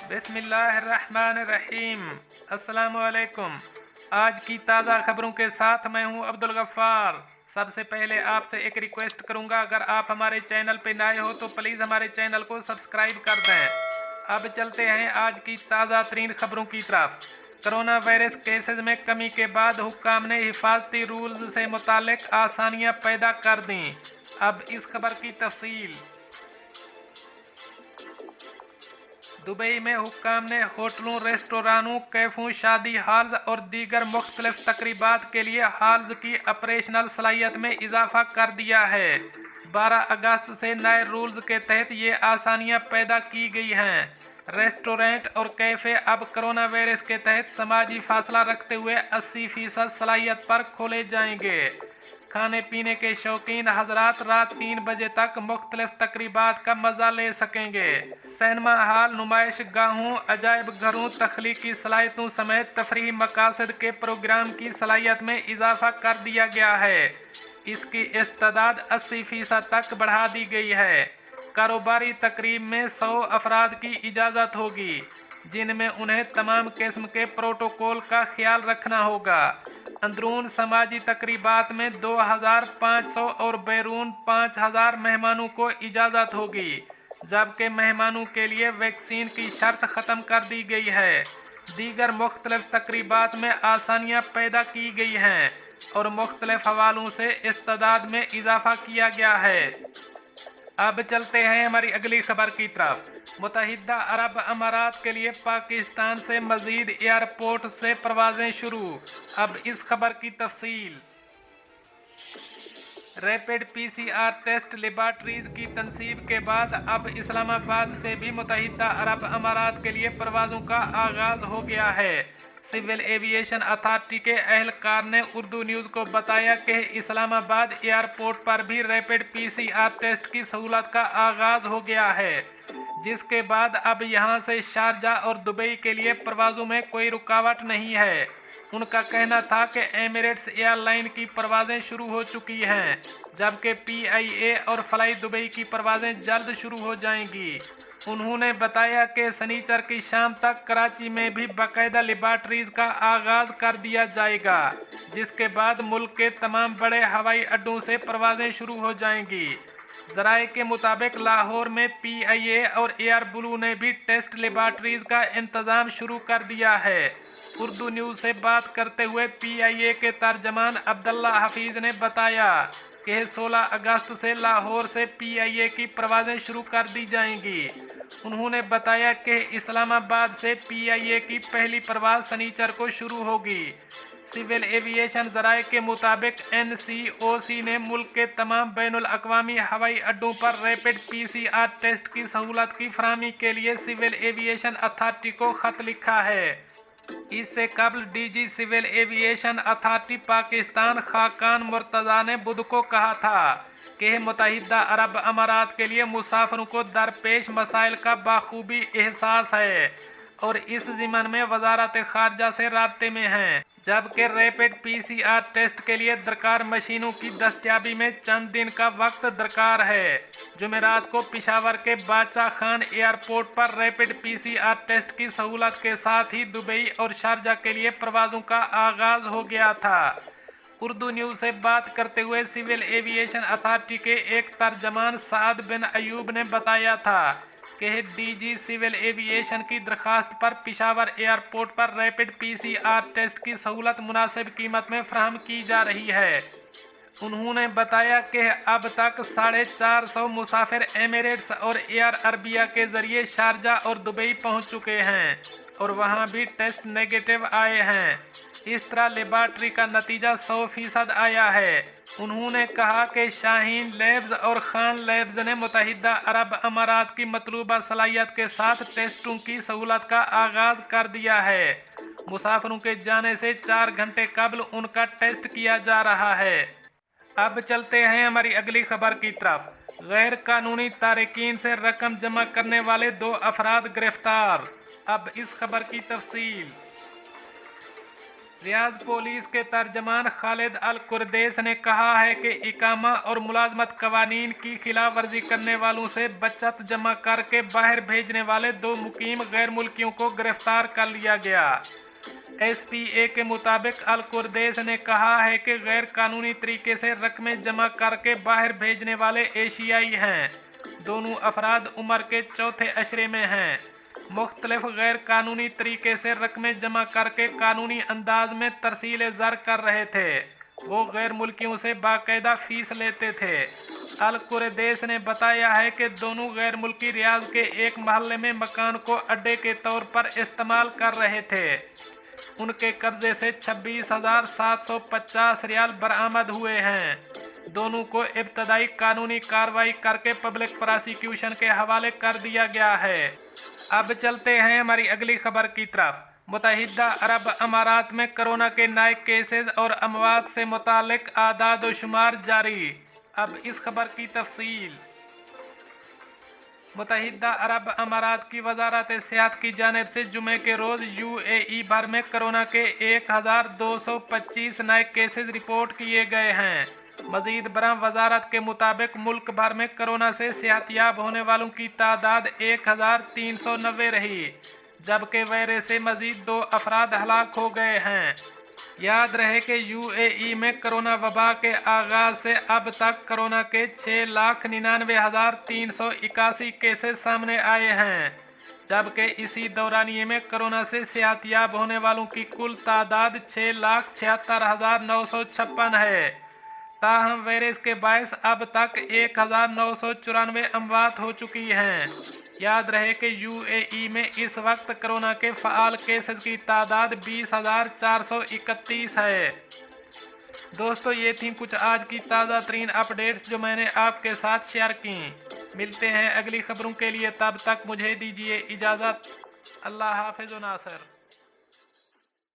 बिस्मिल्लाहिर्रहमानिर्रहीम। अस्सलामुअलैकुम। आज की ताज़ा खबरों के साथ मैं हूं अब्दुल गफ्फार। सबसे पहले आपसे एक रिक्वेस्ट करूंगा, अगर आप हमारे चैनल पे नए हो तो प्लीज़ हमारे चैनल को सब्सक्राइब कर दें। अब चलते हैं आज की ताज़ा तरीन खबरों की तरफ। कोरोना वायरस केसेस में कमी के बाद हुक्काम ने हिफाजती रूल्स से मुतालिक आसानियाँ पैदा कर दी। अब इस खबर की तफसील। दुबई में हुक्काम ने होटलों, रेस्टोरानों, कैफों, शादी हॉल्स और दीगर मुख्तलिफ तकरीबात के लिए हॉल्स की ऑपरेशनल सलाहियत में इजाफा कर दिया है। 12 अगस्त से नए रूल्स के तहत ये आसानियां पैदा की गई हैं। रेस्टोरेंट और कैफ़े अब कोरोना वायरस के तहत समाजी फासला रखते हुए 80% सलाहियत पर खोले जाएंगे। खाने पीने के शौकीन हजरात रात 3 बजे तक मुख्तलिफ तकरीबात का मज़ा ले सकेंगे। सिनेमा हॉल, नुमाइश गाहों, अजायब घरों, तख्लीकी सलाहियतों समेत तफरीही मकासद के प्रोग्राम की सलाहियत में इजाफा कर दिया गया है। इसकी इस्तेदाद 80% तक बढ़ा दी गई है। कारोबारी तकरीब में 100 अफराद की इजाज़त होगी, जिनमें उन्हें तमाम किस्म के प्रोटोकॉल का ख्याल रखना होगा। अंदरून समाजी तकरीबात में 2500 और बैरून 5000 मेहमानों को इजाज़त होगी, जबकि मेहमानों के लिए वैक्सीन की शर्त ख़त्म कर दी गई है। दीगर मुख्तलिफ तकरीबात में आसानियाँ पैदा की गई हैं और मुख्तलिफ हवालों से इस्तेदाद में इजाफा किया गया है। अब चलते हैं हमारी अगली खबर की तरफ। मुत्तहिदा अरब अमारात के लिए पाकिस्तान से मज़ीद एयरपोर्ट से परवाज़ें शुरू। अब इस खबर की तफसील। रैपिड PCR टेस्ट लेबॉर्ट्रीज की तनसीब के बाद अब इस्लामाबाद से भी मुत्तहिदा अरब अमारात के लिए परवाज़ों का आगाज़ हो गया है। सिविल एविएशन अथॉरिटी के अहलकार ने उर्दू न्यूज़ को बताया कि इस्लामाबाद एयरपोर्ट पर भी रैपिड PCR टेस्ट की सहूलत का आगाज़ हो गया है, जिसके बाद अब यहां से शारजाह और दुबई के लिए परवाज़ों में कोई रुकावट नहीं है। उनका कहना था कि एमिरेट्स एयरलाइन की परवाज़ें शुरू हो चुकी हैं, जबकि PIA और फ्लाई दुबई की परवाज़ें जल्द शुरू हो जाएंगी। उन्होंने बताया कि शनिचर की शाम तक कराची में भी बाकायदा लेबॉर्ट्रीज का आगाज़ कर दिया जाएगा, जिसके बाद मुल्क के तमाम बड़े हवाई अड्डों से परवाज़ें शुरू हो जाएंगी। ज़राए के मुताबिक लाहौर में PIA और एयर ब्लू ने भी टेस्ट लेबॉर्ट्रीज का इंतज़ाम शुरू कर दिया है। उर्दू न्यूज़ से बात करते हुए PIA के तर्जमान अब्दुल्ला हफीज़ ने बताया कि 16 अगस्त से लाहौर से PIA की परवाज़ें शुरू कर दी जाएंगी। उन्होंने बताया कि इस्लामाबाद से PIA की पहली परवाज़ शनिचर को शुरू होगी। सिविल एविएशन ज़राए के मुताबिक NCOC ने मुल्क के तमाम बैनुल अक़वामी हवाई अड्डों पर रैपिड PCR टेस्ट की सहूलत की फराहमी के लिए सिविल एविएशन अथॉरिटी को ख़त लिखा है। इससे कबल DG civil aviation authority Pakistan Khaqan Murtaza ने बुध को कहा था कि मुत्तहिदा अरब अमारात के लिए मुसाफिरों को दरपेश मसाइल का बाखूबी एहसास है और इस ज़िम्मन में वजारत ख़ारजा से राब्ते में हैं, जबकि रैपिड PCR टेस्ट के लिए दरकार मशीनों की दस्तयाबी में चंद दिन का वक्त दरकार है। जुमेरात को पिशावर के बादशाह खान एयरपोर्ट पर रैपिड PCR टेस्ट की सहूलत के साथ ही दुबई और शारजाह के लिए परवाज़ों का आगाज़ हो गया था। उर्दू न्यूज़ से बात करते हुए सिविल एविएशन अथॉरिटी के एक तर्जमान साद बिन अयूब ने बताया था कि DG सिविल एविएशन की दरखास्त पर पिशावर एयरपोर्ट पर रैपिड PCR टेस्ट की सहूलत मुनासिब कीमत में फराहम की जा रही है। उन्होंने बताया कि अब तक 450 मुसाफिर एमिरेट्स और एयर अरबिया के ज़रिए शारजाह और दुबई पहुंच चुके हैं और वहां भी टेस्ट नेगेटिव आए हैं। इस तरह लेबॉर्ट्री का नतीजा 100% आया है। उन्होंने कहा कि शाहीन लैब्स और खान लैब्स ने मुत्तहिदा अरब अमारात की मतलूबा सलाहियत के साथ टेस्टों की सहूलत का आगाज़ कर दिया है। मुसाफिरों के जाने से 4 घंटे कबल उनका टेस्ट किया जा रहा है। अब चलते हैं हमारी अगली खबर की तरफ। गैर कानूनी तारकीन से रकम जमा करने वाले 2 अफराद गिरफ्तार। अब इस खबर की तफसील। रियाद पुलिस के तर्जमान खालिद अल कुरदैस ने कहा है कि इकामा और मुलाजमत कवानीन की खिलाफ वर्जी करने वालों से बचत जमा करके बाहर भेजने वाले 2 मुकीम गैर मुल्कियों को गिरफ्तार कर लिया गया। SPA के मुताबिक अल कुरदैस ने कहा है कि गैर कानूनी तरीके से रकमें जमा करके बाहर भेजने वाले एशियाई हैं। दोनों अफराद उम्र के चौथे अशरे में हैं। मुख्तलिफ गैर कानूनी तरीके से रकमें जमा करके कानूनी अंदाज में तरसील ज़र कर रहे थे। वो गैर मुल्कियों से बाकायदा फीस लेते थे। अल कुरदैस ने बताया है कि दोनों गैर मुल्की रियाद के एक महल्ले में मकान को अड्डे के तौर पर इस्तेमाल कर रहे थे। उनके कब्जे से 26,750 रियाल बरामद हुए हैं। दोनों को इब्तदाई कानूनी कार्रवाई करके पब्लिक प्रोसिक्यूशन के हवाले कर दिया गया है। अब चलते हैं हमारी अगली खबर की तरफ। मुत्तहिदा अरब अमारात में कोरोना के नए केसेस और अमवात से मुतालिक आदाद व शुमार जारी। अब इस खबर की तफसील। मुत्तहिदा अरब अमारात की वजारत सेहत की जानिब से जुमे के रोज़ UAE भर में कोरोना के 1,225 नए केसेस रिपोर्ट किए गए हैं। मजीद बरां वजारत के मुताबिक मुल्क भर में कोरोना से सेहतयाब होने वालों की तादाद 1,390 रही, जबकि वायरस से मजीद 2 अफराद हलाक हो गए हैं। याद रहे कि UAE में कोरोना वबा के आगाज़ से अब तक कोरोना के 6,99,381 केसेस सामने आए हैं, जबकि इसी दौरानिए में कोरोना से सेहतयाब होने वालों की कुल तादाद 6,76,956 है। ताहम वायरस के बायस अब तक 1,994 अमवात हो चुकी हैं। याद रहे कि UAE में इस वक्त कोरोना के फ़ाल केसेस की तादाद 20,431 है। दोस्तों, ये थी कुछ आज की ताज़ा तरीन अपडेट्स जो मैंने आपके साथ शेयर की। मिलते हैं अगली खबरों के लिए, तब तक मुझे दीजिए इजाज़त। अल्लाह हाफ़िज़ व नासर।